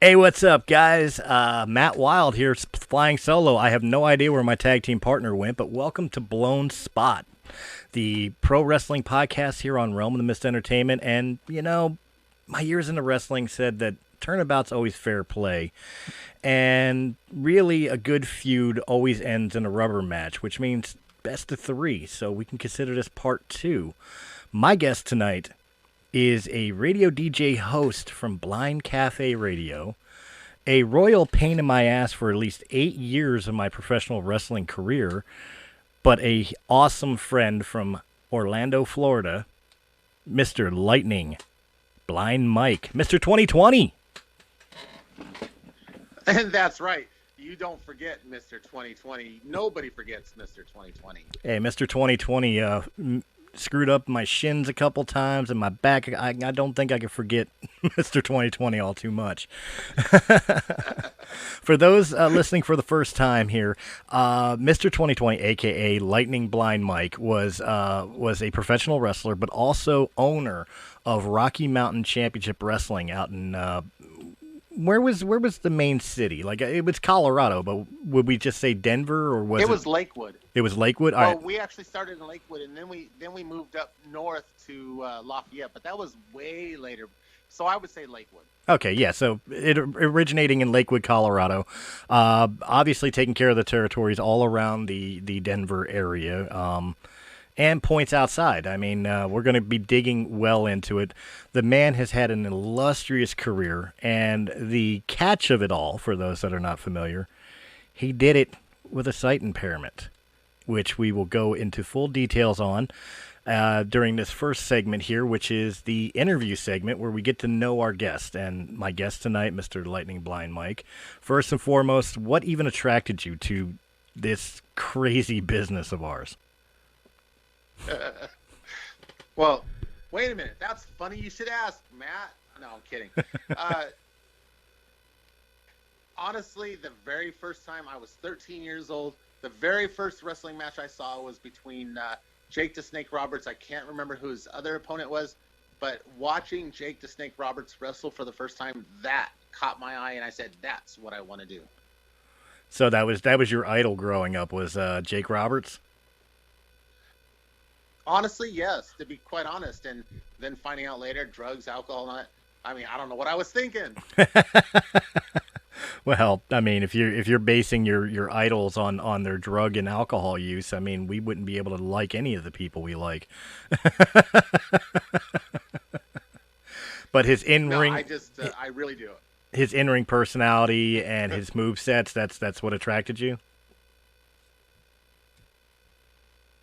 Hey, what's up, guys? Matt Wild here, flying solo. I have no idea where my tag team partner went, but welcome to Blown Spot, the pro wrestling podcast here on Realm of the Mist Entertainment. And, you know, my years into wrestling said that turnabout's always fair play. And really, a good feud always ends in a rubber match, which means best of three. So we can consider this part two. My guest tonight is a radio DJ host from Blind Cafe Radio, a royal pain in my ass for at least 8 years of my professional wrestling career, but a awesome friend from Orlando, Florida, Mr. Lightning Blind Mike, Mr. 2020. And that's right. You don't forget Mr. 2020. Nobody forgets Mr. 2020. Hey, Mr. 2020 screwed up my shins a couple times and my back. I don't think I can forget Mr. 2020 all too much. For those listening for the first time here, Mr. 2020, a.k.a. Lightning Blind Mike, was a professional wrestler, but also owner of Rocky Mountain Championship Wrestling out in where was the main city? Like, it was Colorado, but would we just say Denver, or was it? It was Lakewood. It was Lakewood. Well, we actually started in Lakewood, and then we moved up north to Lafayette, but that was way later. So I would say Lakewood. Okay, yeah. So it originating in Lakewood, Colorado, obviously taking care of the territories all around the Denver area. And points outside. I mean, we're going to be digging well into it. The man has had an illustrious career, and the catch of it all, for those that are not familiar, he did it with a sight impairment, which we will go into full details on during this first segment here, which is the interview segment where we get to know our guest. And my guest tonight, Mr. Lightning Blind Mike, first and foremost, what even attracted you to this crazy business of ours? Well, wait a minute. That's funny. You should ask, Matt. No, I'm kidding. Honestly, the very first time I was 13 years old, the very first wrestling match I saw was between Jake the Snake Roberts. I can't remember who his other opponent was, but watching Jake the Snake Roberts wrestle for the first time, that caught my eye, and I said, that's what I want to do. So that was your idol growing up, was Jake Roberts? Honestly, yes, to be quite honest. And then finding out later, drugs, alcohol, and all that. I mean, I don't know what I was thinking. Well, I mean, if you're basing your idols on their drug and alcohol use, I mean, we wouldn't be able to like any of the people we like. But his in-ring, no, I really do. His in-ring personality and his movesets, that's what attracted you?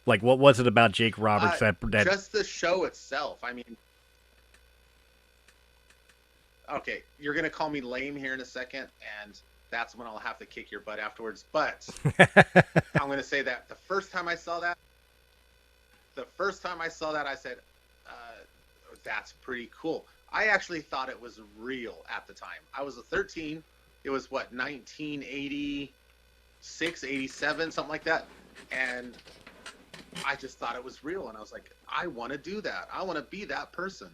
Like, what was it about Jake Roberts that just the show itself? I mean, okay, you're gonna call me lame here in a second, and that's when I'll have to kick your butt afterwards. But I'm gonna say that the first time I saw that, I said, "That's pretty cool." I actually thought it was real at the time. I was a 13. It was what, 1986, 87, something like that, and I just thought it was real, and I was like, I want to do that. I want to be that person.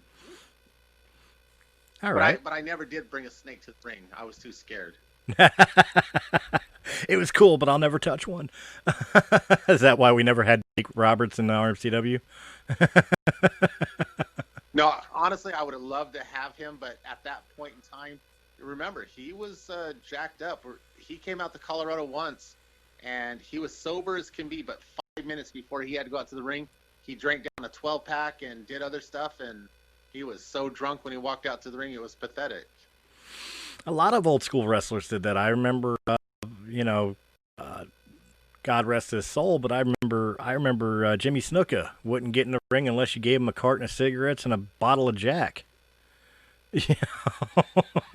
All right. But I never did bring a snake to the ring. I was too scared. It was cool, but I'll never touch one. Is that why we never had Jake Roberts in the RMCW? No, honestly, I would have loved to have him, but at that point in time, remember, he was jacked up. He came out to Colorado once, and he was sober as can be, but 5 minutes before he had to go out to the ring, he drank down a 12-pack and did other stuff, and he was so drunk when he walked out to the ring, it was pathetic. A lot of old school wrestlers did that. I remember, God rest his soul, but I remember Jimmy Snuka wouldn't get in the ring unless you gave him a carton of cigarettes and a bottle of Jack. Yeah.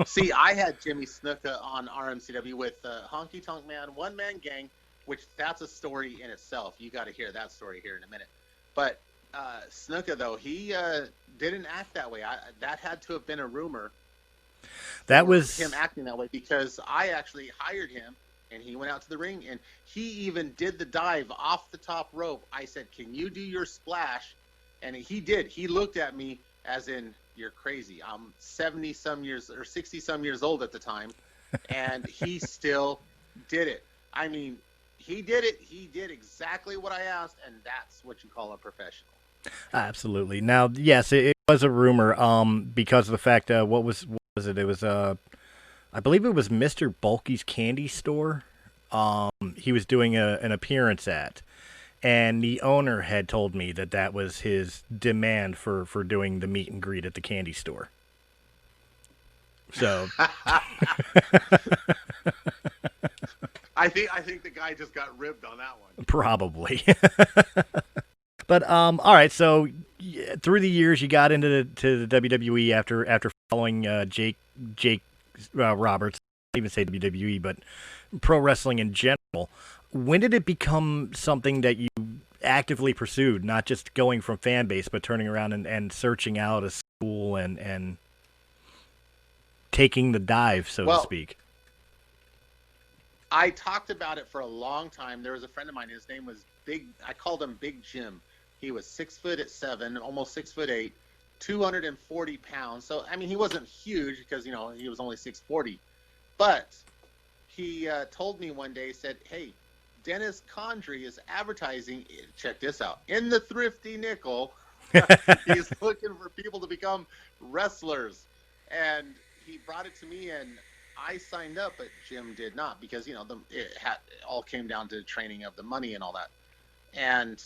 See, I had Jimmy Snuka on RMCW with Honky Tonk Man, One Man Gang, which that's a story in itself. You got to hear that story here in a minute. But Snuka, though, he didn't act that way. That had to have been a rumor. That was him acting that way, because I actually hired him, and he went out to the ring, and he even did the dive off the top rope. I said, "Can you do your splash?" And he did. He looked at me as in, you're crazy. I'm 70 some years or 60 some years old at the time, and he still did it. I mean, he did it. He did exactly what I asked, and that's what you call a professional. Absolutely. Now, yes, it was a rumor. Because of the fact, what was it? It was I believe it was Mr. Bulky's candy store. He was doing an appearance at, and the owner had told me that that was his demand for doing the meet and greet at the candy store. So, I think the guy just got ribbed on that one. probably. But all right. So through the years, you got into the WWE after following Jake Roberts. I don't even say WWE, but pro wrestling in general. When did it become something that you actively pursued, not just going from fan base, but turning around and searching out a school and taking the dive, so to speak? I talked about it for a long time. There was a friend of mine. His name was I called him Big Jim. He was 6'7", almost 6'8", 240 pounds. So, I mean, he wasn't huge because, he was only 640. But he told me one day, said, hey, Dennis Condrey is advertising, check this out, in the Thrifty Nickel. He's looking for people to become wrestlers. And he brought it to me, and I signed up, but Jim did not because, it all came down to training of the money and all that. And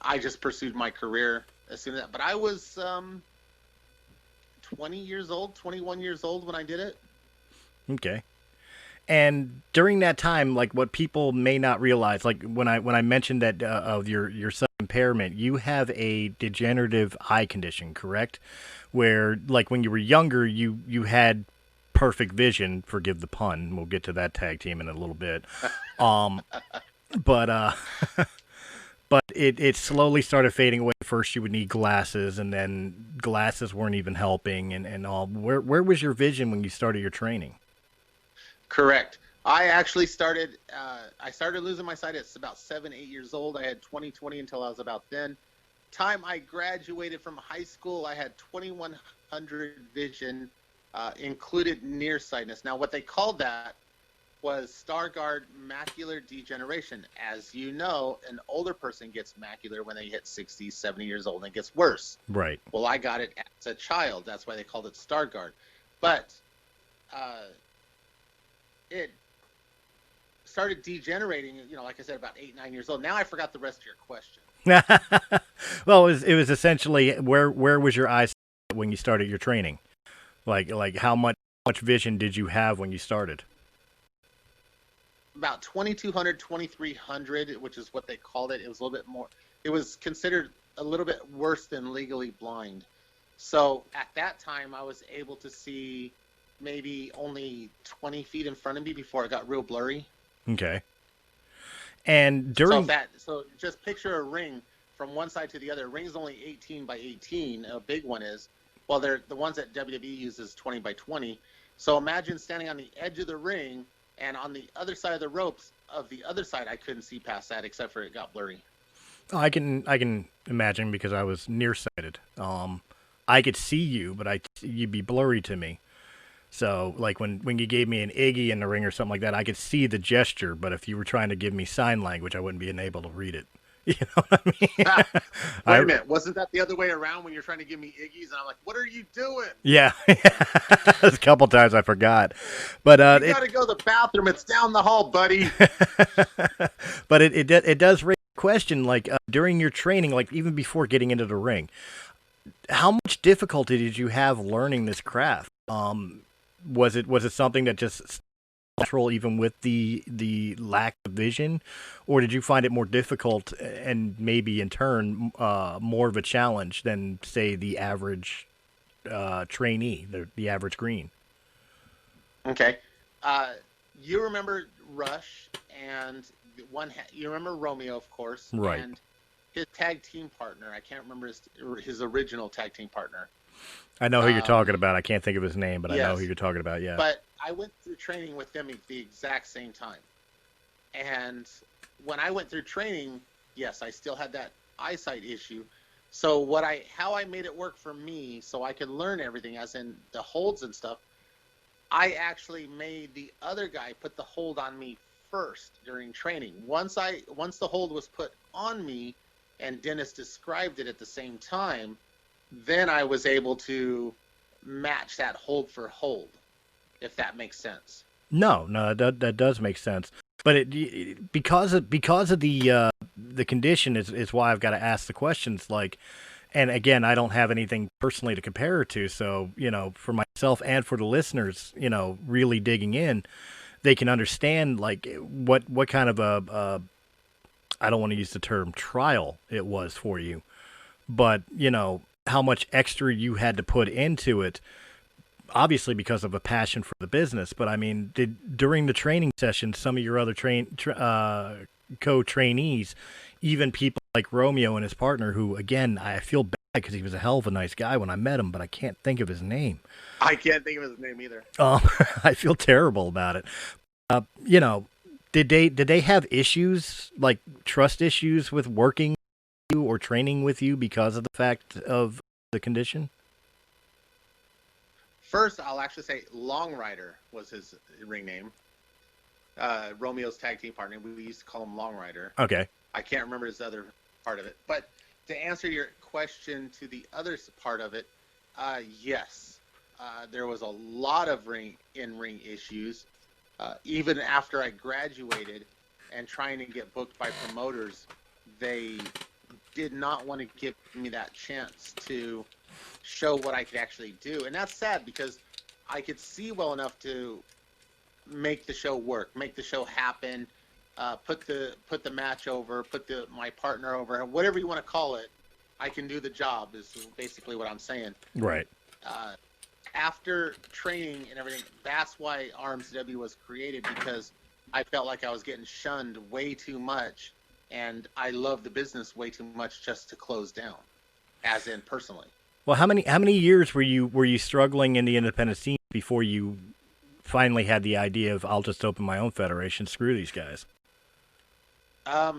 I just pursued my career as soon as that. But I was 21 years old when I did it. Okay. And during that time, like what people may not realize, like when I mentioned that of your sudden impairment, you have a degenerative eye condition, correct? Where like when you were younger, you had perfect vision. Forgive the pun. We'll get to that tag team in a little bit. But it slowly started fading away. First, you would need glasses, and then glasses weren't even helping, and all. Where was your vision when you started your training? Correct. I actually started. I started losing my sight at about 7, 8 years old. I had 20/20 until I was about then. Time I graduated from high school, I had 2100 vision, included nearsightedness. Now, what they called that was Stargardt macular degeneration. As you know, an older person gets macular when they hit 60, 70 years old, and it gets worse. Right. Well, I got it as a child. That's why they called it Stargardt. But it started degenerating, like I said, about 8, 9 years old. Now I forgot the rest of your question. Well, it was essentially where was your eyes when you started your training? Like how much vision did you have when you started? About 2200, 2300, which is what they called it. It was a little bit more. It was considered a little bit worse than legally blind. So at that time, I was able to see maybe only 20 feet in front of me before it got real blurry. Okay. And during so just picture a ring from one side to the other. A ring's only 18 by 18. A big one is. Well, they're the ones that WWE uses 20 by 20. So imagine standing on the edge of the ring, and on the other side of the ropes of the other side, I couldn't see past that except for it got blurry. Oh, I can imagine because I was nearsighted. I could see you, but you'd be blurry to me. So, like when you gave me an Iggy in the ring or something like that, I could see the gesture, but if you were trying to give me sign language, I wouldn't be able to read it. You know what I mean? Wait a minute. Wasn't that the other way around when you're trying to give me Iggy's? And I'm like, what are you doing? Yeah. A couple times I forgot. But you got to go to the bathroom. It's down the hall, buddy. But it does raise a question, like during your training, like even before getting into the ring, how much difficulty did you have learning this craft? Was it something that just natural even with the lack of vision, or did you find it more difficult and maybe in turn more of a challenge than say the average trainee, the average green? Okay. You remember Rush and you remember Romeo, of course, right? And his tag team partner. I can't remember his original tag team partner. I know who you're talking about. I can't think of his name, but yes. I know who you're talking about, yeah. But I went through training with them at the exact same time. And when I went through training, yes, I still had that eyesight issue. So how I made it work for me, so I could learn everything, as in the holds and stuff. I actually made the other guy put the hold on me first during training. Once the hold was put on me, and Dennis described it at the same time, then I was able to match that hold for hold, if that makes sense. No, that does make sense. But because of the condition is why I've got to ask the questions. Like, and again, I don't have anything personally to compare it to. So, for myself and for the listeners, really digging in, they can understand like what kind of a I don't want to use the term trial it was for you, but how much extra you had to put into it. Obviously, because of a passion for the business, but I mean, during the training session, some of your other co-trainees, even people like Romeo and his partner, who again, I feel bad because he was a hell of a nice guy when I met him, but I can't think of his name. I can't think of his name either. I feel terrible about it. Did they have issues, like trust issues, with working with you or training with you because of the fact of the condition? First, I'll actually say Long Rider was his ring name. Romeo's tag team partner. We used to call him Long Rider. Okay. I can't remember his other part of it. But to answer your question to the other part of it, yes. There was a lot of in-ring issues. Even after I graduated and trying to get booked by promoters, they did not want to give me that chance to show what I could actually do. And that's sad because I could see well enough to make the show work, make the show happen, put the match over, put my partner over, whatever you want to call it. I can do the job is basically what I'm saying. Right. After training and everything, that's why RMCW was created, because I felt like I was getting shunned way too much, and I love the business way too much just to close down, as in personally. Well, how many years were you struggling in the independent scene before you finally had the idea of, I'll just open my own federation, screw these guys? I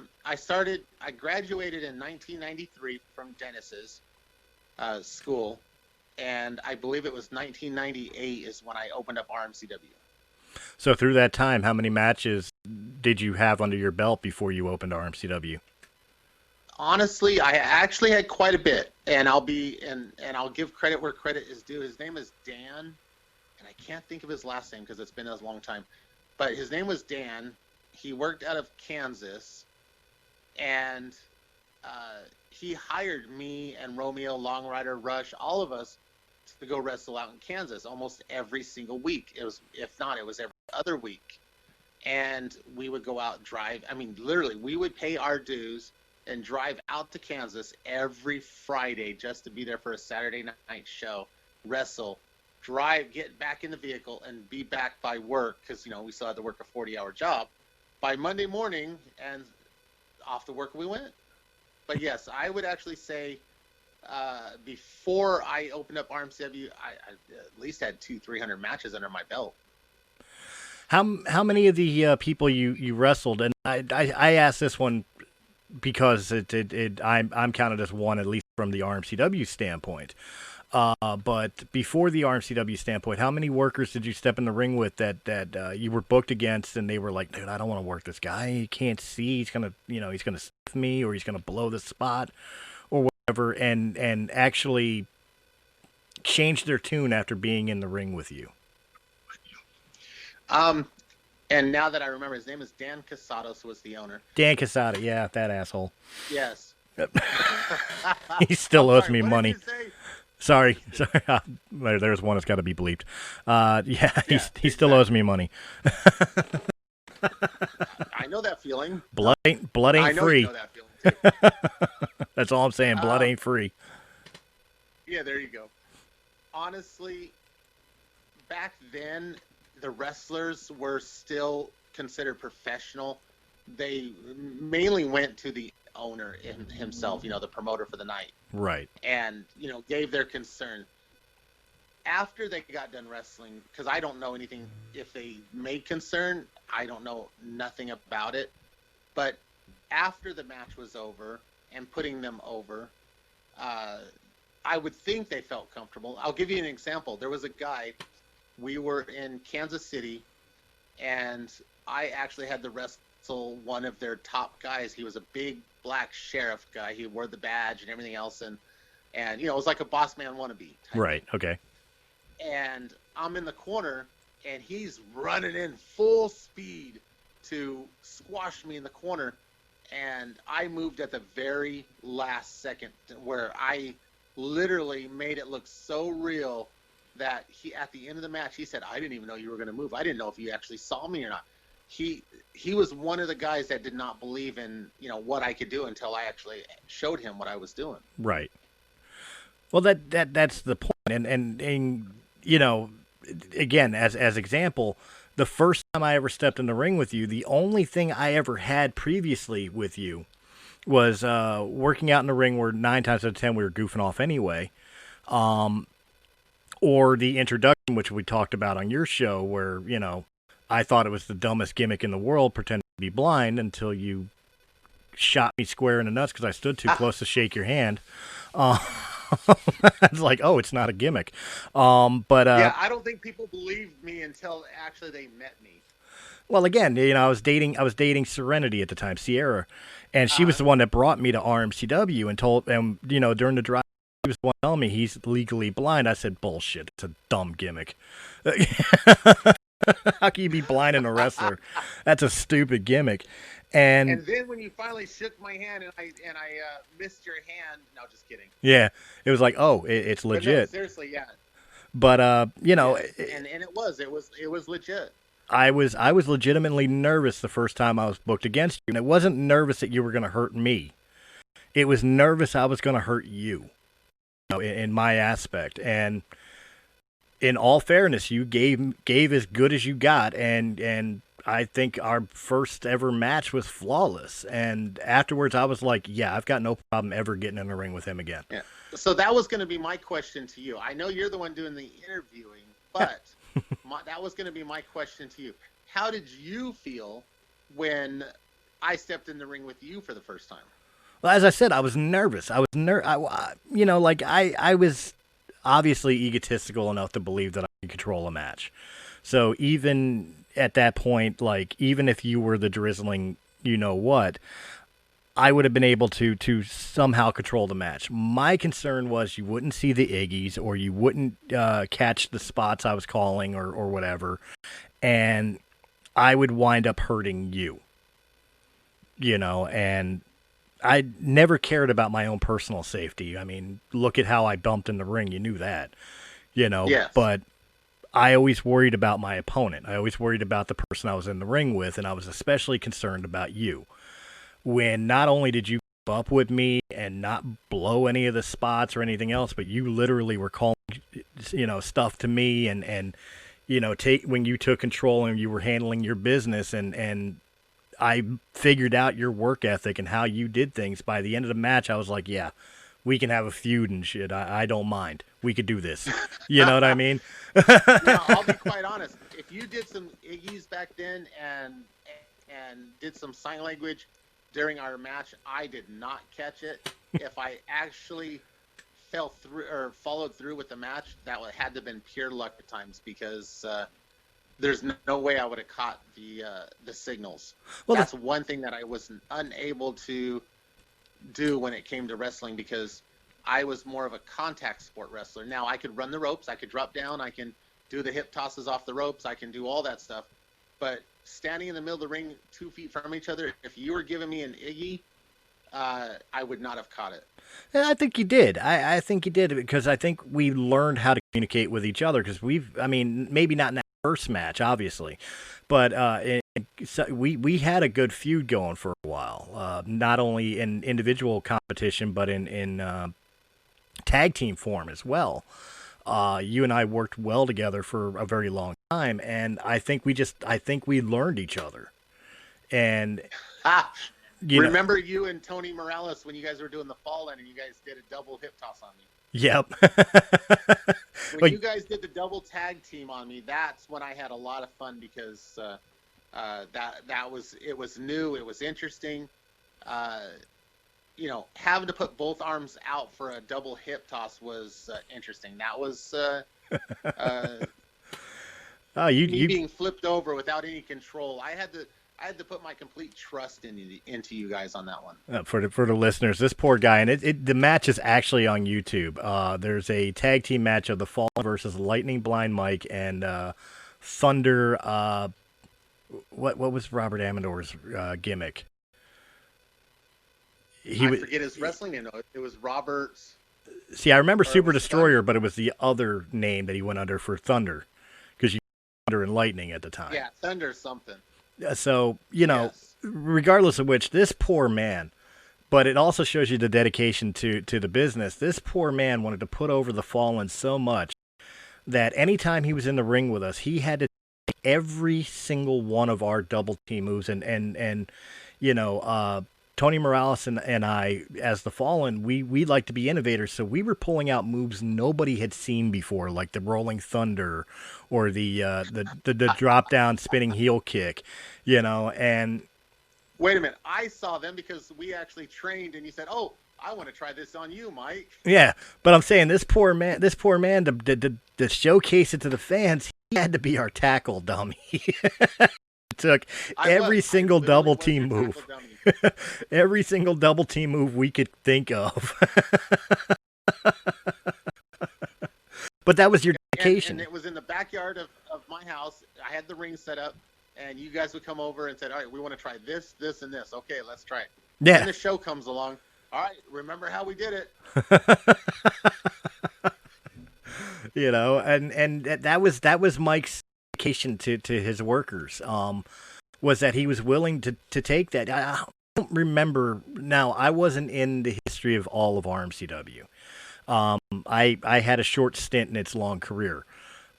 graduated in 1993 from Dennis's school, and I believe it was 1998 is when I opened up RMCW. So through that time, how many matches did you have under your belt before you opened RMCW? Honestly, I actually had quite a bit, and I'll give credit where credit is due. His name is Dan, and I can't think of his last name because it's been a long time. But his name was Dan. He worked out of Kansas, and he hired me and Romeo, Long Rider, Rush, all of us to go wrestle out in Kansas almost every single week. It was, if not, it was every other week. And we would go out and drive. I mean, literally, we would pay our dues and drive out to Kansas every Friday just to be there for a Saturday night show, wrestle, drive, get back in the vehicle, and be back by work, because, we still had to work a 40-hour job, by Monday morning, and off to work we went. But yes, I would actually say before I opened up RMCW, I at least had 200-300 matches under my belt. How many of the people you wrestled, and I asked this one because I'm counted as one, at least from the RMCW standpoint. But before the RMCW standpoint, how many workers did you step in the ring with that you were booked against, and they were like, dude, I don't want to work this guy. He can't see. He's gonna stiff me, or he's gonna blow the spot, or whatever, and actually change their tune after being in the ring with you. And now that I remember, his name is Dan Casados was the owner. Dan Casada, yeah, that asshole. Yes. He still owes me what money. Did you say? Sorry. There's one that's got to be bleeped. He still owes me money. I know that feeling. Blood ain't I know free. You know that feeling too. That's all I'm saying. Blood ain't free. Yeah, there you go. Honestly, back then, the wrestlers were still considered professional. They mainly went to the owner himself, the promoter for the night. Right. And, gave their concern. After they got done wrestling, because I don't know anything, if they made concern, I don't know nothing about it. But after the match was over and putting them over, I would think they felt comfortable. I'll give you an example. There was a guy, we were in Kansas City, and I actually had to wrestle one of their top guys. He was a big black sheriff guy. He wore the badge and everything else, and it was like a boss man wannabe type. Right. Okay. And I'm in the corner, and he's running in full speed to squash me in the corner, and I moved at the very last second, where I literally made it look so real that at the end of the match, he said, "I didn't even know you were going to move. I didn't know if you actually saw me or not." He was one of the guys that did not believe in what I could do until I actually showed him what I was doing. Right. Well, that's the point. And again, as example, the first time I ever stepped in the ring with you, the only thing I ever had previously with you was working out in the ring where 9 times out of 10 we were goofing off anyway. Or the introduction, which we talked about on your show, where, I thought it was the dumbest gimmick in the world, pretending to be blind, until you shot me square in the nuts because I stood too close to shake your hand. It's like, oh, it's not a gimmick. Yeah, I don't think people believed me until actually they met me. Well, again, I was dating Serenity at the time, Sierra, and she was the one that brought me to RMCW and during the drive, she was the one telling me he's legally blind. I said, bullshit, it's a dumb gimmick. How can you be blind in a wrestler? That's a stupid gimmick. And then when you finally shook my hand and I missed your hand, no, just kidding. Yeah, it was like, oh, it's legit. No, seriously, yeah. But and it was legit. I was legitimately nervous the first time I was booked against you, and it wasn't nervous that you were going to hurt me. It was nervous I was going to hurt you, in my aspect. And in all fairness, you gave as good as you got, and I think our first ever match was flawless. And afterwards, I was like, yeah, I've got no problem ever getting in the ring with him again. Yeah. So that was going to be my question to you. I know you're the one doing the interviewing, but that was going to be my question to you. How did you feel when I stepped in the ring with you for the first time? Well, as I said, I was nervous. I was I was obviously egotistical enough to believe that I could control a match. So even at that point, even if you were the drizzling, I would have been able to somehow control the match. My concern was you wouldn't see the Iggies, or you wouldn't catch the spots I was calling or whatever, and I would wind up hurting you. And I never cared about my own personal safety. I mean, look at how I bumped in the ring. You knew that, Yes. But I always worried about my opponent. I always worried about the person I was in the ring with, and I was especially concerned about you. When not only did you keep up with me and not blow any of the spots or anything else, but you literally were calling, stuff to me and when you took control and you were handling your business, and I figured out your work ethic and how you did things. By the end of the match, I was like, yeah, we can have a feud and shit. I don't mind. We could do this. You know what I mean? Now, I'll be quite honest. If you did some Iggies back then and did some sign language during our match, I did not catch it. If I actually fell through or followed through with the match, that had to have been pure luck at times, because there's no way I would have caught the signals. Well, that's one thing that I was unable to do when it came to wrestling, because I was more of a contact sport wrestler. Now, I could run the ropes, I could drop down, I can do the hip tosses off the ropes, I can do all that stuff. But standing in the middle of the ring 2 feet from each other, if you were giving me an Iggy, I would not have caught it. I think you did. I think you did, because I think we learned how to communicate with each other, because maybe not in that first match, obviously, but we had a good feud going for a while, not only in individual competition, but in tag team form as well. You and I worked well together for a very long time, and I think we learned each other. And remember you and Tony Morales when you guys were doing the Fallen and you guys did a double hip toss on me? Yep. When you guys did the double tag team on me, that's when I had a lot of fun, because it was new, it was interesting. having to put both arms out for a double hip toss was interesting. That was Oh, me being flipped over without any control. I had to put my complete trust into you guys on that one. For the listeners, this poor guy, and the match is actually on YouTube. There's a tag team match of the Fallen versus Lightning Blind Mike and Thunder. What was Robert Amador's gimmick? I forget his wrestling name. It was Robert. See, I remember Super Destroyer, but it was the other name that he went under for Thunder, because you Thunder and Lightning at the time. Yeah, Thunder something. So, regardless of which, this poor man, but it also shows you the dedication to the business. This poor man wanted to put over the Fallen so much that anytime he was in the ring with us, he had to take every single one of our double team moves. And Tony Morales and I, as the Fallen, we like to be innovators, so we were pulling out moves nobody had seen before, like the Rolling Thunder or the drop down spinning heel kick, and wait a minute, I saw them because we actually trained, and you said, "Oh, I want to try this on you, Mike." Yeah, but I'm saying this poor man to showcase it to the fans, he had to be our tackle dummy. Took every single double team move. Every single double team move we could think of. But that was your dedication. And it was in the backyard of my house. I had the ring set up, and you guys would come over and said, "All right, we want to try this, this, and this. Okay, let's try it." Yeah. And the show comes along. All right, remember how we did it. And that was Mike's dedication to his workers. Was that he was willing to take that. I don't remember now. I wasn't in the history of all of RMCW. I had a short stint in its long career,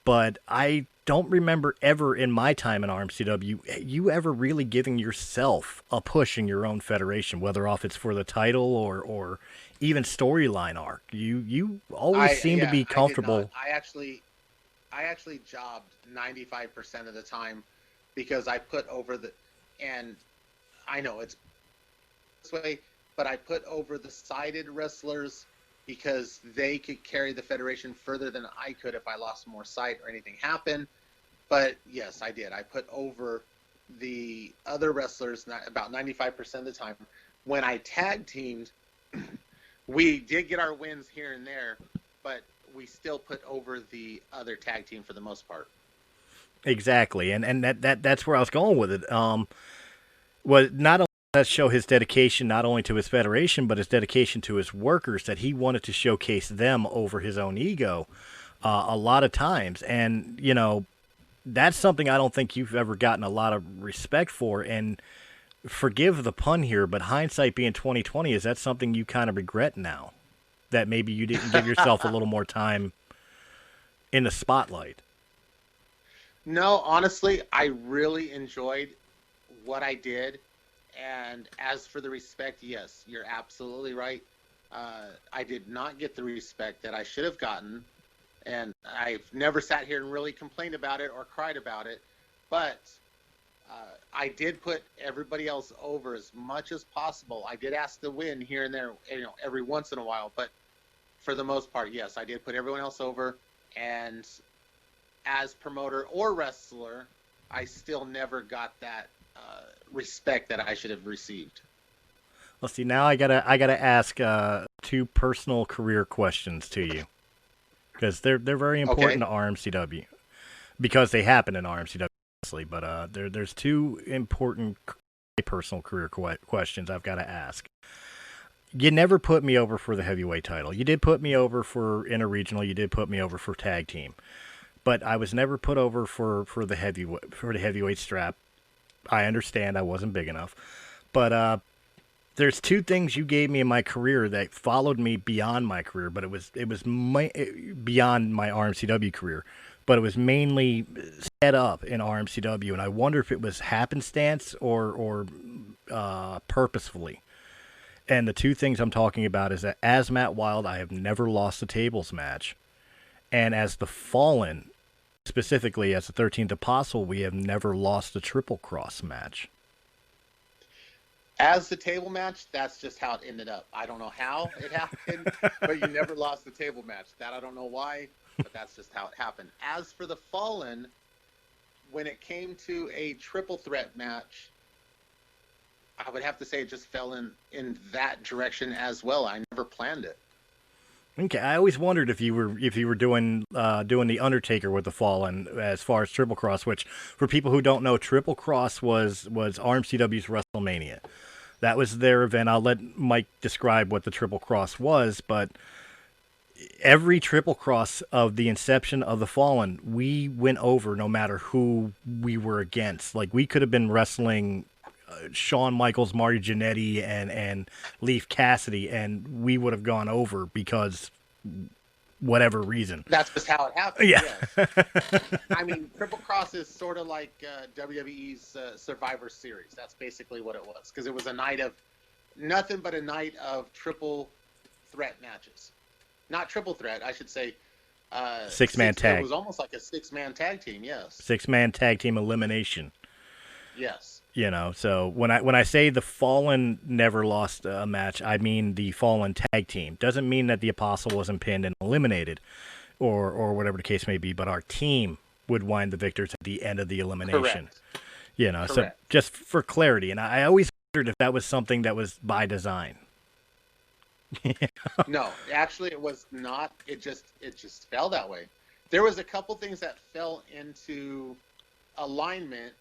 but I don't remember ever in my time in RMCW you ever really giving yourself a push in your own federation, whether off it's for the title or even storyline arc. You always seem to be comfortable. I actually jobbed 95% of the time because I put over and I know it's this way, but I put over the sided wrestlers because they could carry the federation further than I could if I lost more sight or anything happened. But yes, I did. I put over the other wrestlers about 95% of the time. When I tag teamed, we did get our wins here and there, but we still put over the other tag team for the most part. Exactly, and that's where I was going with it. Was not only that show his dedication not only to his federation, but his dedication to his workers, that he wanted to showcase them over his own ego a lot of times. And, that's something I don't think you've ever gotten a lot of respect for. And forgive the pun here, but hindsight being 2020, is that something you kind of regret now? That maybe you didn't give yourself a little more time in the spotlight? No, honestly, I really enjoyed what I did. And as for the respect, yes, you're absolutely right. I did not get the respect that I should have gotten. And I've never sat here and really complained about it or cried about it. But I did put everybody else over as much as possible. I did ask to win here and there, every once in a while. But for the most part, yes, I did put everyone else over. And as promoter or wrestler, I still never got that respect that I should have received. Well, see, now I gotta ask two personal career questions to you, because they're very important to RMCW, because they happen in RMCW, obviously. But there's two important personal career questions I've got to ask. You never put me over for the heavyweight title. You did put me over for interregional. You did put me over for tag team. But I was never put over for the heavyweight strap. I understand I wasn't big enough, but there's two things you gave me in my career that followed me beyond my career. But it was beyond my RMCW career. But it was mainly set up in RMCW, and I wonder if it was happenstance or purposefully. And the two things I'm talking about is that as Matt Wild, I have never lost a tables match, and as the Fallen, specifically as the 13th Apostle, we have never lost a triple cross match. As the table match, that's just how it ended up. I don't know how it happened, but you never lost the table match. That I don't know why, but that's just how it happened. As for the Fallen, when it came to a triple threat match, I would have to say it just fell in that direction as well. I never planned it. Okay, I always wondered if you were doing the Undertaker with the Fallen as far as Triple Cross, which for people who don't know, Triple Cross was RMCW's WrestleMania. That was their event. I'll let Mike describe what the Triple Cross was, but every Triple Cross of the inception of the Fallen, we went over no matter who we were against. Like, we could have been wrestling Shawn Michaels, Marty Jannetty, and Leif Cassidy, and we would have gone over because whatever reason. That's just how it happened. Yeah. Yes. I mean, Triple Cross is sort of like WWE's Survivor Series. That's basically what it was, because it was a night of nothing but a night of triple threat matches. Not triple threat, I should say. Six-man tag. It was almost like a six-man tag team, yes. Six-man tag team elimination. Yes. You know, so when I say the Fallen never lost a match, I mean the Fallen tag team. Doesn't mean that the Apostle wasn't pinned and eliminated, or whatever the case may be. But our team would wind the victors at the end of the elimination. Correct. You know, Correct. so just for clarity, and I always wondered if that was something that was by design. No, actually, it was not. It just fell that way. There was a couple things that fell into alignment.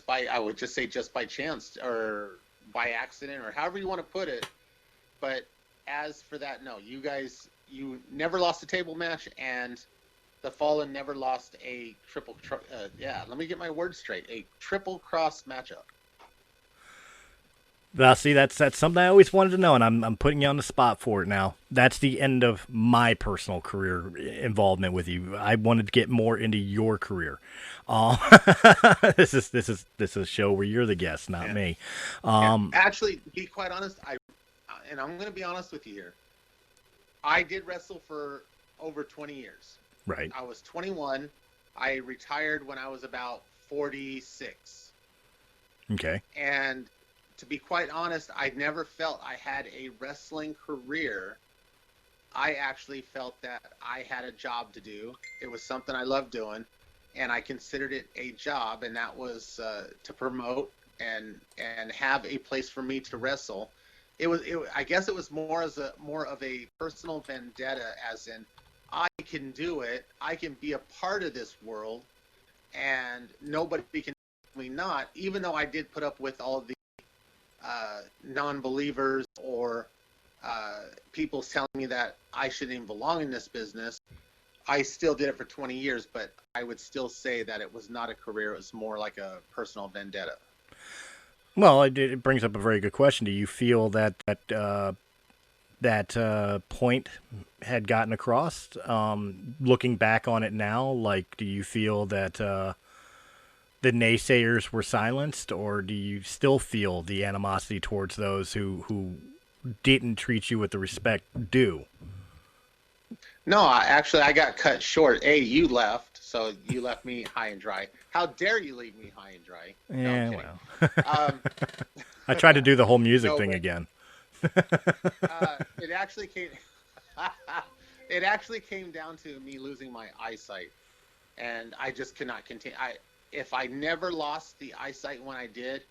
I would just say just by chance or by accident or however you want to put it. But as for that, no, you never lost a table match, and the Fallen never lost a let me get my words straight. A triple cross matchup. Now, see, that's something I always wanted to know, and I'm putting you on the spot for it now. That's the end of my personal career involvement with you. I wanted to get more into your career. This is a show where you're the guest, not me. Actually, to be quite honest, I'm going to be honest with you here. I did wrestle for over 20 years. Right. I was 21. I retired when I was about 46. Okay. And to be quite honest, I never felt I had a wrestling career. I actually felt that I had a job to do. It was something I loved doing, and I considered it a job, and that was to promote and have a place for me to wrestle. I guess it was more of a personal vendetta, as in, I can do it. I can be a part of this world, and nobody can tell me not. Even though I did put up with all of the non-believers or people telling me that I shouldn't even belong in this business, I still did it for 20 years, but I would still say that it was not a career. It was more like a personal vendetta. Well, it brings up a very good question. Do you feel that point had gotten across? Looking back on it now, like, do you feel that the naysayers were silenced, or do you still feel the animosity towards those who didn't treat you with the respect due? No, I got cut short. You left, so you left me high and dry. How dare you leave me high and dry? Yeah, no, well. I tried to do the whole music thing again. It actually came. It actually came down to me losing my eyesight, and I just could not continue. If I never lost the eyesight when I did,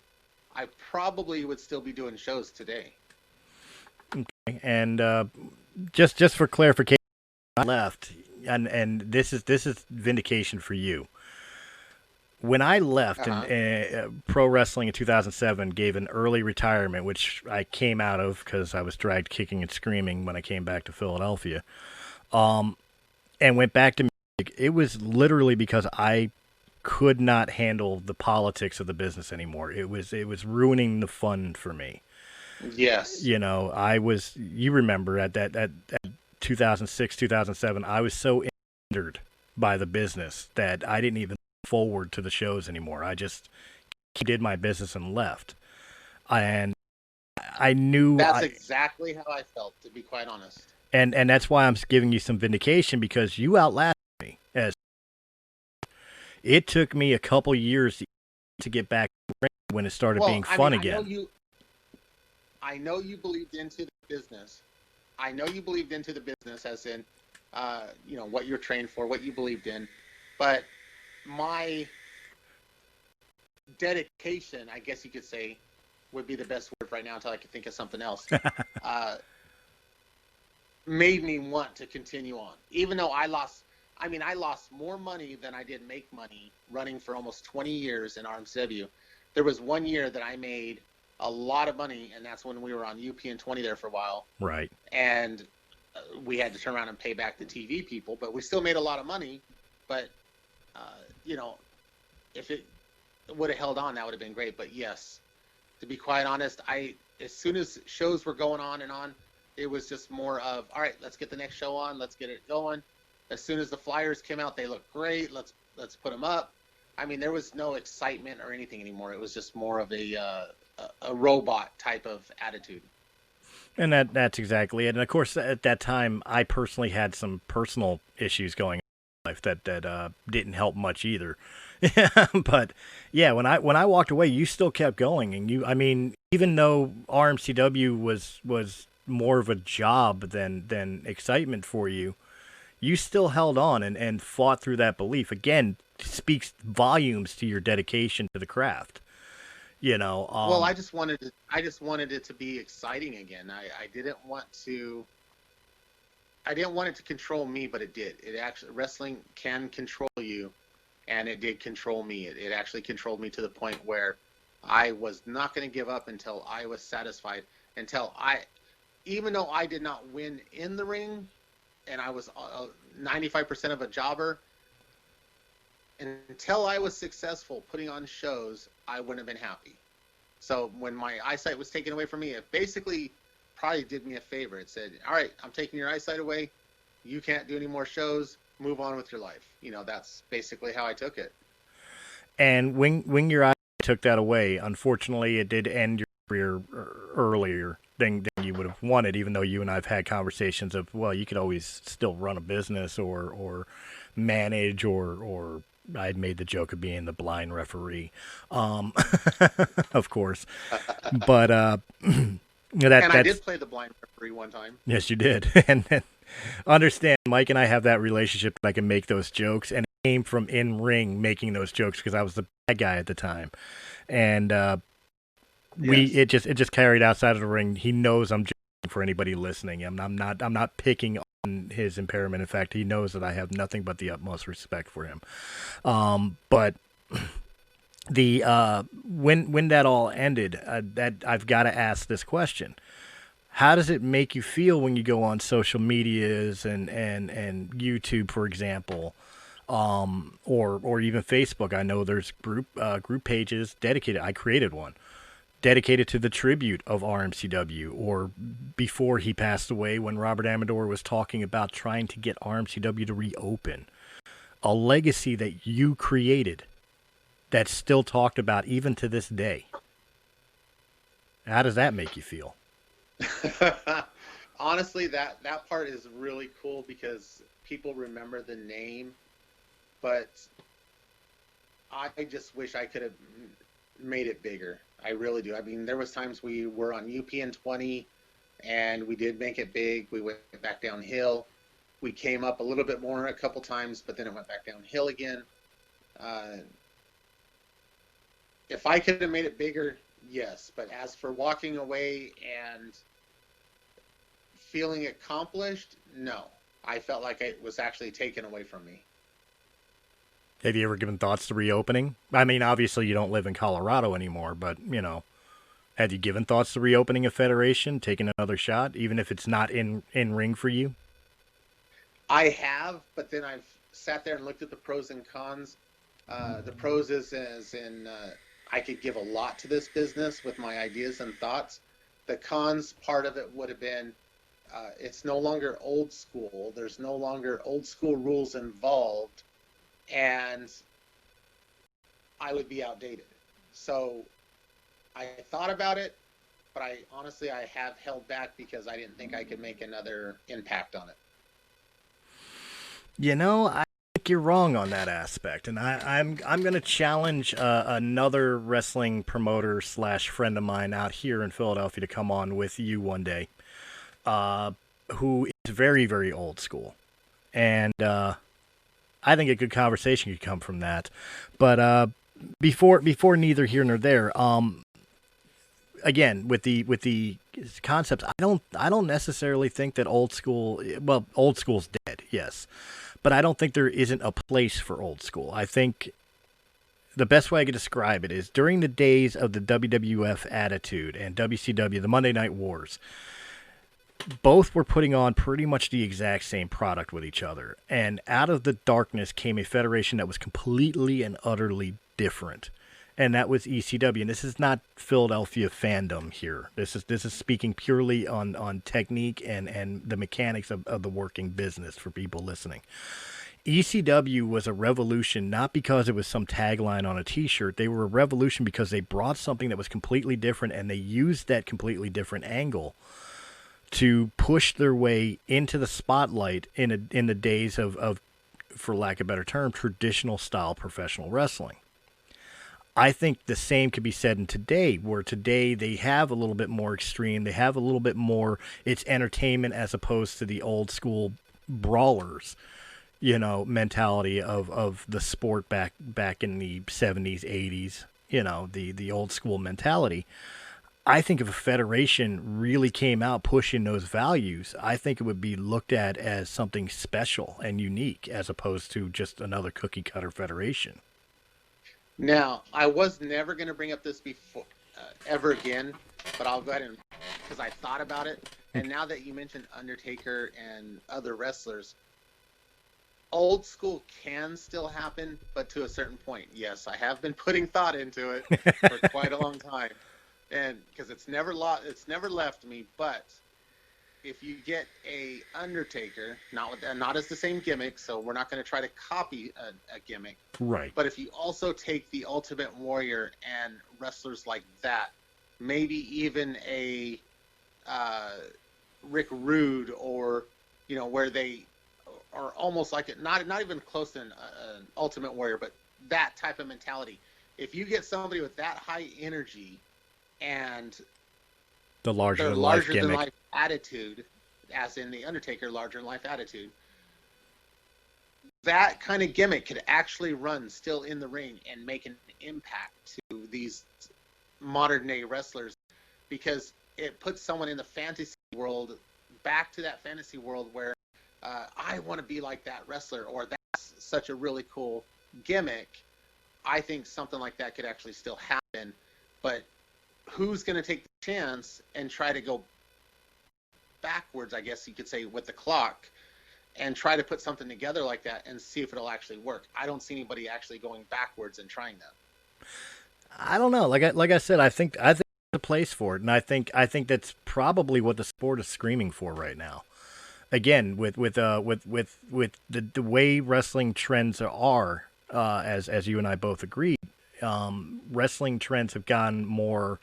I probably would still be doing shows today. Okay, and just for clarification, I left, and this is vindication for you. When I left in pro wrestling in 2007, gave an early retirement, which I came out of because I was dragged kicking and screaming when I came back to Philadelphia, and went back to music. It was literally because I could not handle the politics of the business anymore. It was ruining the fun for me. Yes. You know, you remember at 2006, 2007, I was so hindered by the business that I didn't even look forward to the shows anymore. I just did my business and left. And I knew that's exactly how I felt, to be quite honest. And that's why I'm giving you some vindication, because you outlasted me. It took me a couple years to get back when it started being fun again. I know you believed into the business. I know you believed into the business, as in, what you're trained for, what you believed in. But my dedication, I guess you could say, would be the best word right now until I can think of something else. Made me want to continue on, even though I lost more money than I did make money running for almost 20 years in RMCW. There was one year that I made a lot of money, and that's when we were on UPN 20 there for a while. Right. And we had to turn around and pay back the TV people, but we still made a lot of money. But, if it would have held on, that would have been great. But yes, to be quite honest, as soon as shows were going on and on, it was just more of, all right, let's get the next show on. Let's get it going. As soon as the flyers came out, they looked great. Let's put them up. I mean, there was no excitement or anything anymore. It was just more of a robot type of attitude. And that's exactly it. And of course, at that time, I personally had some personal issues going on in life that didn't help much either. But yeah, when I walked away, you still kept going, and even though RMCW was more of a job than excitement for you, you still held on and fought through that belief. Again, speaks volumes to your dedication to the craft. Well, I just wanted it to be exciting again. I didn't want it to control me, but it did. It actually, wrestling can control you, and it did control me. It actually controlled me to the point where I was not going to give up until I was satisfied, even though I did not win in the ring, and I was 95% of a jobber, until I was successful putting on shows, I wouldn't have been happy. So when my eyesight was taken away from me, it basically probably did me a favor. It said, all right, I'm taking your eyesight away. You can't do any more shows. Move on with your life. That's basically how I took it. And when your eye took that away, unfortunately, it did end your career earlier than you would have wanted, even though you and I have had conversations of, well, you could always still run a business or manage or I'd made the joke of being the blind referee, of course. But I did play the blind referee one time. Yes, you did. And understand, Mike and I have that relationship that I can make those jokes, and it came from in ring making those jokes because I was the bad guy at the time, and it just carried outside of the ring. He knows I'm joking for anybody listening. I'm not picking on his impairment. In fact, he knows that I have nothing but the utmost respect for him. But the when that all ended, that I've got to ask this question: how does it make you feel when you go on social medias and YouTube, for example, or even Facebook? I know there's group pages dedicated. I created one dedicated to the tribute of RMCW, or before he passed away, when Robert Amador was talking about trying to get RMCW to reopen. A legacy that you created that's still talked about even to this day. How does that make you feel? Honestly, that part is really cool because people remember the name, but I just wish I could have made it bigger. I really do. I mean, there was times we were on UPN 20 and we did make it big. We went back downhill. We came up a little bit more a couple times, but then it went back downhill again. If I could have made it bigger, yes. But as for walking away and feeling accomplished, no. I felt like it was actually taken away from me. Have you ever given thoughts to reopening? I mean, obviously you don't live in Colorado anymore, but, have you given thoughts to reopening a federation, taking another shot, even if it's not in ring for you? I have, but then I've sat there and looked at the pros and cons. The pros is as in I could give a lot to this business with my ideas and thoughts. The cons part of it would have been it's no longer old school. There's no longer old school rules involved, and I would be outdated. So I thought about it, but I have held back because I didn't think I could make another impact on it. I think you're wrong on that aspect, and I'm going to challenge another wrestling promoter / friend of mine out here in Philadelphia to come on with you one day, who is very, very old school, and I think a good conversation could come from that. But before neither here nor there, again with the concepts, I don't necessarily think that old school's dead, yes. But I don't think there isn't a place for old school. I think the best way I could describe it is during the days of the WWF Attitude and WCW, the Monday Night Wars, both were putting on pretty much the exact same product with each other. And out of the darkness came a federation that was completely and utterly different. And that was ECW. And this is not Philadelphia fandom here. This is speaking purely on technique and the mechanics of the working business for people listening. ECW was a revolution not because it was some tagline on a t-shirt. They were a revolution because they brought something that was completely different, and they used that completely different angle to push their way into the spotlight in the days of, for lack of a better term, traditional style professional wrestling. I think the same could be said in today, where today they have a little bit more extreme. They have a little bit more, it's entertainment as opposed to the old school brawlers, mentality of the sport back in the 70s, 80s, the old school mentality. I think if a federation really came out pushing those values, I think it would be looked at as something special and unique as opposed to just another cookie cutter federation. Now, I was never going to bring up this before ever again, but I'll go ahead and, because I thought about it, and now that you mentioned Undertaker and other wrestlers, old school can still happen, but to a certain point. Yes, I have been putting thought into it for quite a long time, and because it's never left me. But if you get a Undertaker, not as the same gimmick, so we're not going to try to copy a gimmick. Right. But if you also take the Ultimate Warrior and wrestlers like that, maybe even a Rick Rude, or where they are almost like it, not even close to an Ultimate Warrior, but that type of mentality. If you get somebody with that high energy and the larger than life attitude, as in the Undertaker larger than life attitude, that kind of gimmick could actually run still in the ring and make an impact to these modern day wrestlers, because it puts someone in the fantasy world, back to that fantasy world where I want to be like that wrestler, or that's such a really cool gimmick. I think something like that could actually still happen, but who's going to take the chance and try to go backwards, I guess you could say, with the clock, and try to put something together like that and see if it'll actually work? I don't see anybody actually going backwards and trying that. I don't know. Like I said, I think there's a place for it, and I think that's probably what the sport is screaming for right now. Again, with the way wrestling trends are, as you and I both agreed, wrestling trends have gone more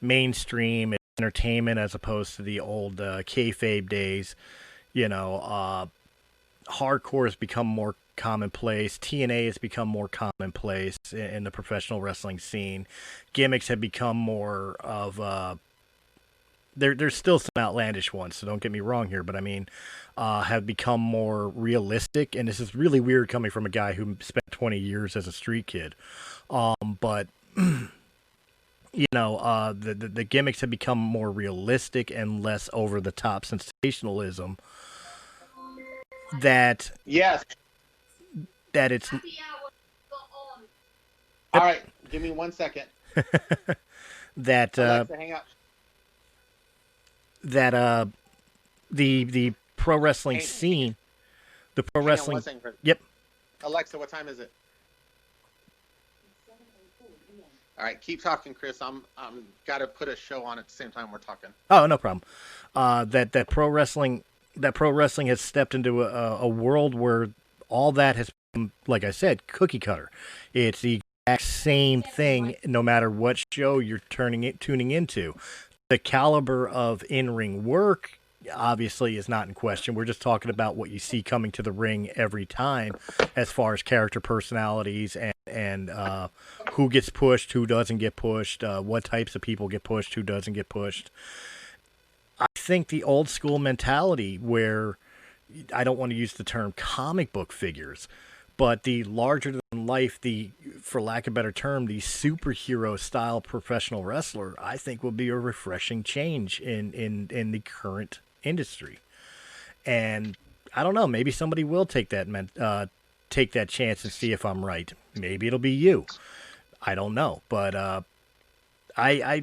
mainstream entertainment as opposed to the old kayfabe days. Hardcore has become more commonplace. TNA has become more commonplace in the professional wrestling scene. Gimmicks have become more of there's still some outlandish ones, so don't get me wrong here, but I mean, have become more realistic. And this is really weird coming from a guy who spent 20 years as a street kid. But the gimmicks have become more realistic and less over the top sensationalism. That it's all right. Give me 1 second. that Alexa, hang up. That the pro wrestling scene, the pro wrestling. 1 second, yep. Alexa, what time is it? All right, keep talking, Chris. I'm got to put a show on at the same time we're talking. Oh, no problem. That pro wrestling has stepped into a world where all that has become, like I said, cookie cutter. It's the exact same thing, no matter what show you're tuning into. The caliber of in-ring work obviously is not in question. We're just talking about what you see coming to the ring every time, as far as character personalities and who gets pushed, who doesn't get pushed, what types of people get pushed, who doesn't get pushed. I think the old school mentality where I don't want to use the term comic book figures, but the larger than life, the, for lack of a better term, the superhero style professional wrestler, I think will be a refreshing change in the current industry. And I don't know, maybe somebody will take that chance and see if I'm right. Maybe it'll be you. I don't know, but I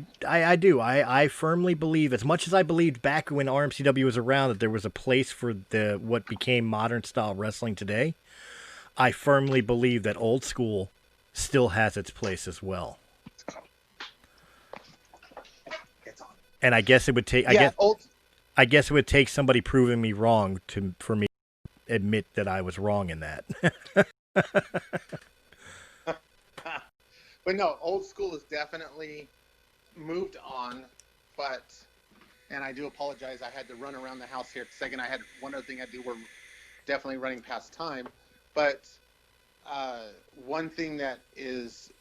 do. I firmly believe, as much as I believed back when RMCW was around, that there was a place for the what became modern style wrestling today. I firmly believe that old school still has its place as well. And I guess it would take. I guess it would take somebody proving me wrong for me to admit that I was wrong in that. But no, old school has definitely moved on. But, and I do apologize, I had to run around the house here a second. I had one other thing I do. We're definitely running past time. But one thing that is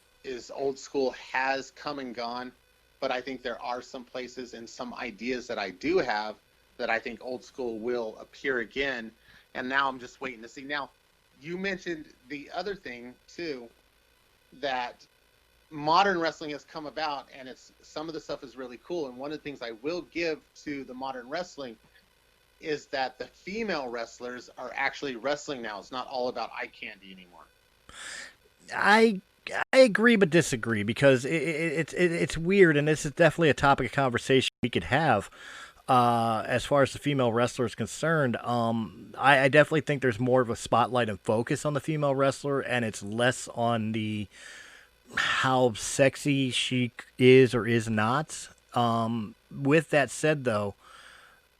old school has come and gone. But I think there are some places and some ideas that I do have that I think old school will appear again. And now I'm just waiting to see. Now, you mentioned the other thing, too, that modern wrestling has come about, and it's some of the stuff is really cool. And one of the things I will give to the modern wrestling is that the female wrestlers are actually wrestling now. It's not all about eye candy anymore. I agree but disagree, because it's weird, and this is definitely a topic of conversation we could have. As far as the female wrestler is concerned, I definitely think there's more of a spotlight and focus on the female wrestler, and it's less on the how sexy she is or is not. With that said, though,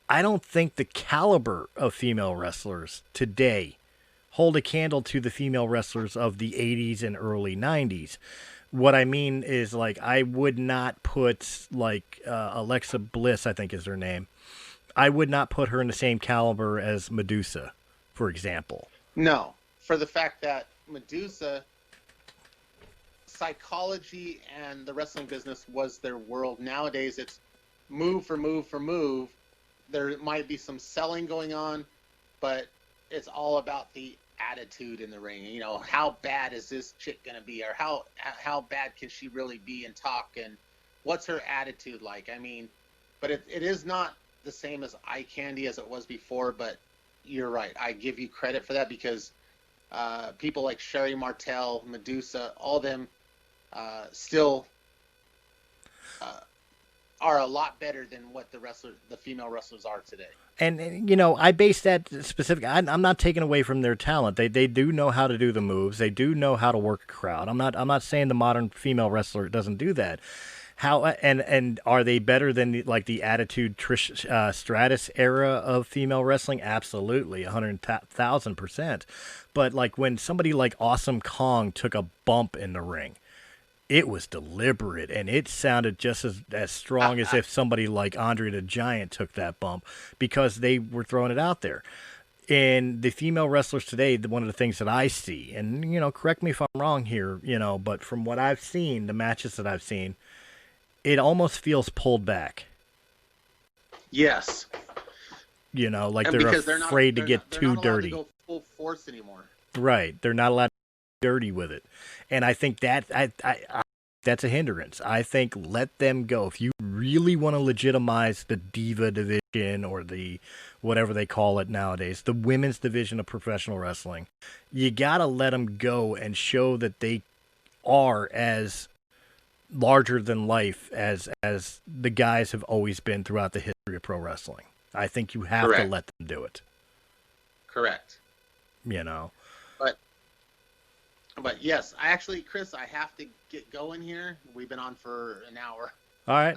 I don't think the caliber of female wrestlers today hold a candle to the female wrestlers of the 80s and early 90s. What I mean is, like, I would not put, like, Alexa Bliss, I think is her name. I would not put her in the same caliber as Medusa, for example. No, for the fact that Medusa, psychology and the wrestling business was their world. Nowadays, it's move for move for move. There might be some selling going on, but it's all about the attitude in the ring. You know, how bad is this chick gonna be, or how bad can she really be and talk, and what's her attitude like? I mean, but it is not the same as eye candy as it was before. But you're right, I give you credit for that, because people like Sherry Martel, Medusa, all them still are a lot better than what the female wrestlers are today. And you know, I base that specific. I'm not taking away from their talent. They do know how to do the moves. They do know how to work a crowd. I'm not saying the modern female wrestler doesn't do that. How and are they better than the Attitude Trish Stratus era of female wrestling? Absolutely, 100,000%. But like when somebody like Awesome Kong took a bump in the ring, it was deliberate, and it sounded just as strong as if somebody like Andre the Giant took that bump, because they were throwing it out there. And the female wrestlers today, one of the things that I see, and, you know, correct me if I'm wrong here, you know, but from what I've seen, the matches that I've seen, it almost feels pulled back. Yes. You know, like they're afraid to get too dirty. They're not allowed to go full force anymore. Right. They're not allowed to get dirty with it. And I think that that's a hindrance. I think let them go. If you really want to legitimize the diva division, or the whatever they call it nowadays, the women's division of professional wrestling, you got to let them go and show that they are as larger than life as the guys have always been throughout the history of pro wrestling. I think you have to let them do it. Correct. You know. But yes, Chris, I have to get going here. We've been on for an hour. All right.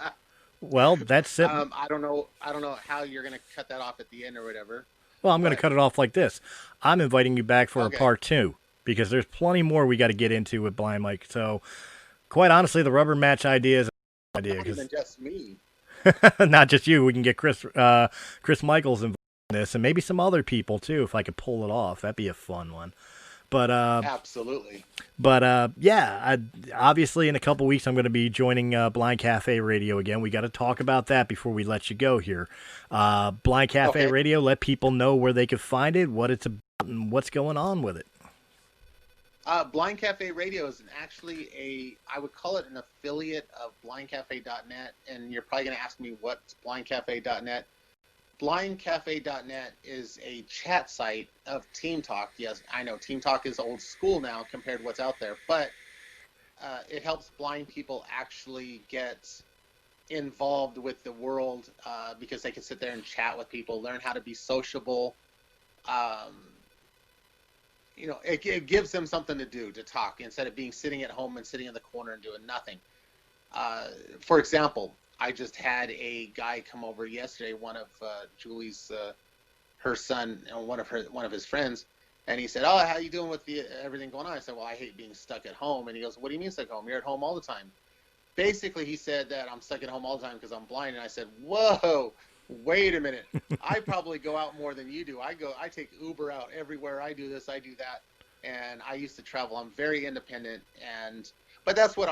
Well, that's it. I don't know how you're going to cut that off at the end or whatever. Well, I'm going to cut it off like this. I'm inviting you back for a part 2, because there's plenty more we got to get into with Blind Mike. So, quite honestly, the rubber match idea is an idea. Not even just me. Not just you. We can get Chris Michaels involved in this, and maybe some other people too, if I could pull it off. That'd be a fun one. But Absolutely. yeah, obviously in a couple weeks I'm going to be joining Blind Cafe Radio again. We got to talk about that before we let you go here. Blind Cafe Radio, let people know where they can find it, what it's about, and what's going on with it. Blind Cafe Radio is actually I would call it an affiliate of blindcafe.net, and you're probably going to ask me what's blindcafe.net. Blindcafe.net is a chat site of Team Talk. Yes, I know Team Talk is old school now compared to what's out there, but it helps blind people actually get involved with the world because they can sit there and chat with people, learn how to be sociable. It gives them something to do, to talk, instead of being sitting at home and sitting in the corner and doing nothing. For example, I just had a guy come over yesterday, one of Julie's, her son, and one of his friends, and he said, "Oh, how you doing with everything going on?" I said, "Well, I hate being stuck at home." And he goes, "What do you mean stuck at home? You're at home all the time." Basically, he said that I'm stuck at home all the time because I'm blind. And I said, "Whoa, wait a minute. I probably go out more than you do. I take Uber out everywhere. I do this, I do that, and I used to travel. I'm very independent, but that's what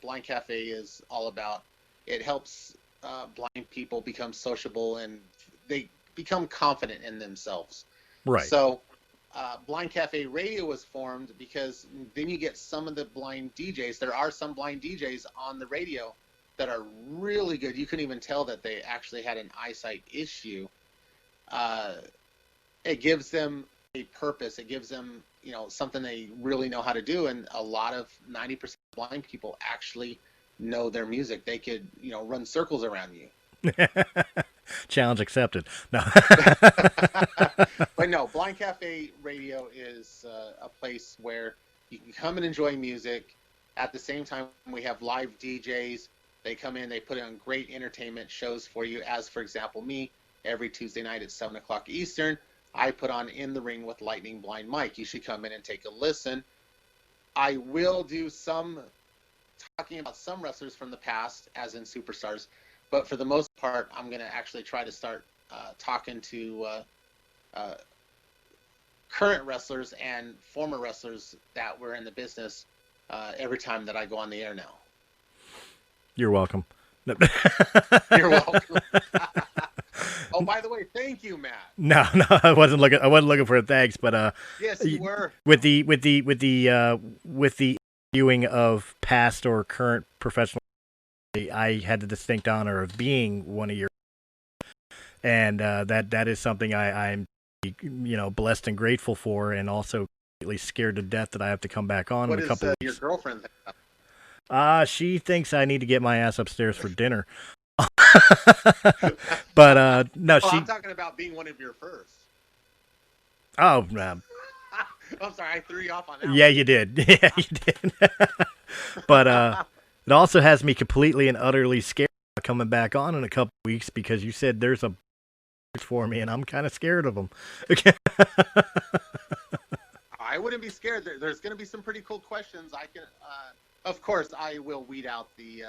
Blind Cafe is all about. It helps blind people become sociable, and they become confident in themselves. Right. So Blind Cafe Radio was formed because then you get some of the blind DJs. There are some blind DJs on the radio that are really good. You couldn't even tell that they actually had an eyesight issue. It gives them a purpose. It gives them, something they really know how to do. And a lot of 90% of blind people actually know their music. They could, run circles around you. Challenge accepted. No. But no, Blind Cafe Radio is a place where you can come and enjoy music. At the same time, we have live DJs. They come in, they put on great entertainment shows for you, as, for example, me, every Tuesday night at 7 o'clock Eastern, I put on In the Ring with Lightning Blind Mike. You should come in and take a listen. I will do talking about some wrestlers from the past, as in superstars, but for the most part, I'm going to actually try to start talking to current wrestlers and former wrestlers that were in the business every time that I go on the air now. You're welcome. You're welcome. Oh, by the way, thank you, Matt. No, I wasn't looking for a thanks, but yes, you were. With the viewing of past or current professional, I had the distinct honor of being one of your, and that is something I'm blessed and grateful for, and also completely scared to death that I have to come back on in a couple weeks. Your girlfriend think? She thinks I need to get my ass upstairs for dinner. But no, I'm talking about being one of your first. Oh, I'm sorry, I threw you off on that. Yeah, you did. Yeah, you did. But it also has me completely and utterly scared about coming back on in a couple weeks because you said there's a for me, and I'm kind of scared of them. I wouldn't be scared. There's going to be some pretty cool questions. I can. Of course, I will weed out the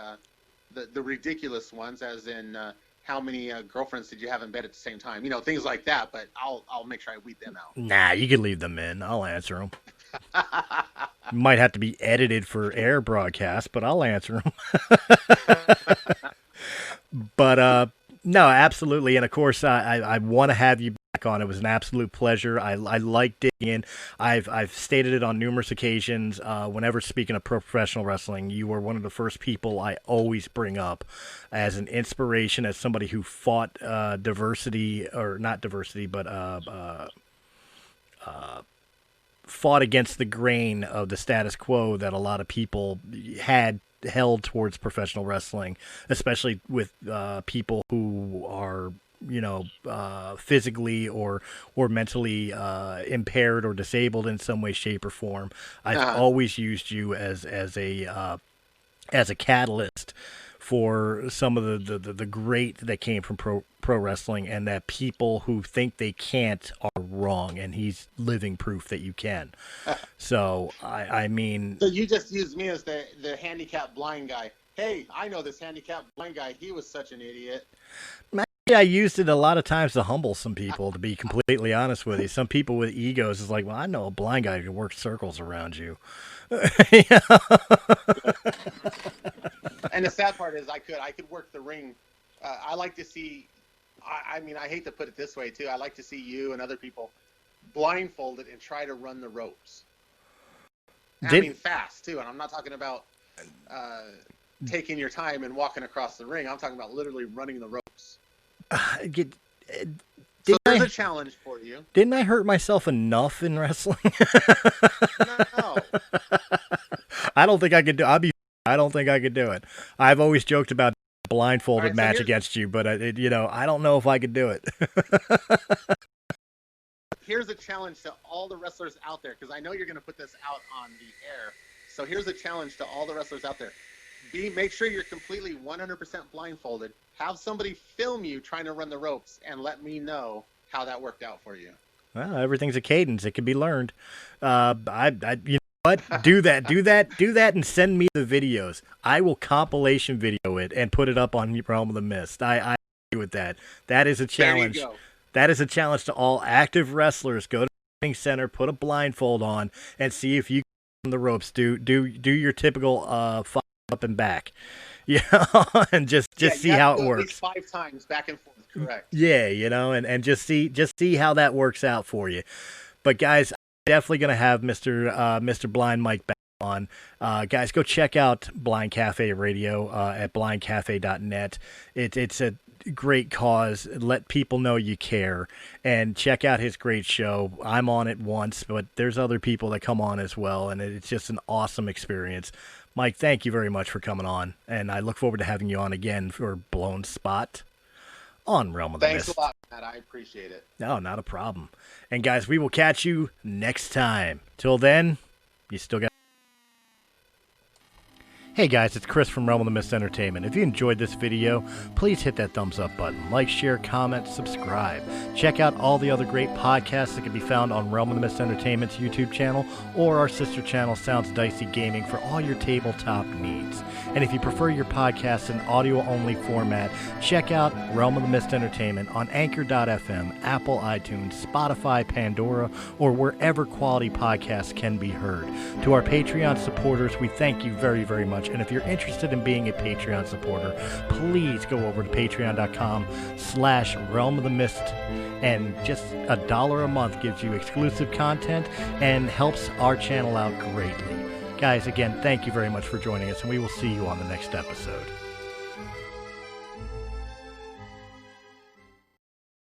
ridiculous ones, as in how many girlfriends did you have in bed at the same time? Things like that. But I'll make sure I weed them out. Nah, you can leave them in. I'll answer them. Might have to be edited for air broadcast, but I'll answer them. But no, absolutely, and of course, I want to have you back on. It was an absolute pleasure. I like digging in. I've stated it on numerous occasions. Whenever speaking of professional wrestling, you were one of the first people I always bring up as an inspiration, as somebody who fought diversity, or not diversity, but fought against the grain of the status quo that a lot of people had held towards professional wrestling, especially with people who are physically or mentally impaired or disabled in some way, shape, or form. I've always used you as a catalyst for some of the great that came from pro wrestling, and that people who think they can't are wrong, and he's living proof that you can. So I mean, so you just used me as the handicapped blind guy. hey, I know this handicapped blind guy. He was such an idiot. I used it a lot of times to humble some people, to be completely honest with you. Some people with egos is like, well, I know a blind guy who can work circles around you. And the sad part is I could work the ring. I like to see, I mean, I hate to put it this way too. I like to see you and other people blindfolded and try to run the ropes. I mean, fast too. And I'm not talking about taking your time and walking across the ring. I'm talking about literally running the ropes. So there's a challenge for you. Didn't I hurt myself enough in wrestling? No. I don't think I could do. I don't think I could do it. I've always joked about a blindfolded match against you, but I don't know if I could do it. Here's a challenge to all the wrestlers out there, because I know you're going to put this out on the air. So here's a challenge to all the wrestlers out there. Make sure you're completely 100% blindfolded. Have somebody film you trying to run the ropes and let me know how that worked out for you. Well, everything's a cadence. It can be learned. You know what? Do that, and send me the videos. I will compilation video it and put it up on Realm of the Mist. I agree with that. That is a challenge. There you go. That is a challenge to all active wrestlers. Go to the training center, put a blindfold on, and see if you can run the ropes. Do your typical up and back. Yeah, and just see how it works. 5 times back and forth, correct. Yeah, and just see how that works out for you. But guys, I'm definitely gonna have Mr. Blind Mike back on. Guys, go check out Blind Cafe Radio at blindcafe.net. It's a great cause. Let people know you care, and check out his great show. I'm on it once, but there's other people that come on as well, and it's just an awesome experience. Mike, thank you very much for coming on, and I look forward to having you on again for Blown Spot on Realm of the Mist. Thanks a lot, Matt. I appreciate it. No, not a problem. And guys, we will catch you next time. Till then, you still got... Hey guys, it's Chris from Realm of the Mist Entertainment. If you enjoyed this video, please hit that thumbs up button. Like, share, comment, subscribe. Check out all the other great podcasts that can be found on Realm of the Mist Entertainment's YouTube channel or our sister channel, Sounds Dicey Gaming, for all your tabletop needs. And if you prefer your podcast in audio-only format, check out Realm of the Mist Entertainment on Anchor.fm, Apple iTunes, Spotify, Pandora, or wherever quality podcasts can be heard. To our Patreon supporters, we thank you very, very much. And if you're interested in being a Patreon supporter, please go over to patreon.com/Realm of the Mist, and just $1 a month gives you exclusive content and helps our channel out greatly. Guys, again, thank you very much for joining us, and we will see you on the next episode.